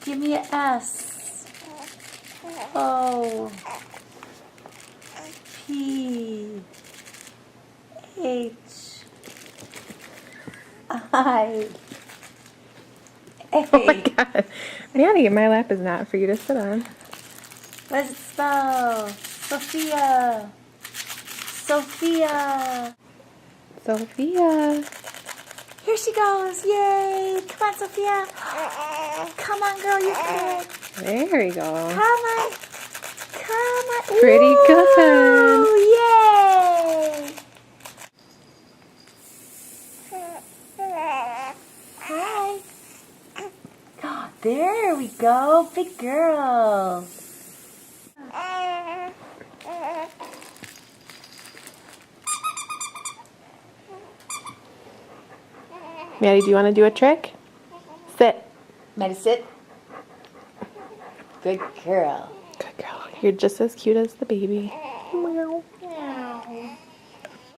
Give me an S. O. P. H. I. A. Oh my god. Maddie, my lap is not for you to sit on. What does it spell? Sophia. Sophia. Sophia. Here she goes. Yay. Come on, Sophia. Come on, girl. You can. There we go. Come on. Come on. Pretty good. Woo, yay. Hi. Oh, there we go. Big girl. Maddie, do you want to do a trick? Sit. Maddie, sit. Good girl. Good girl. You're just as cute as the baby.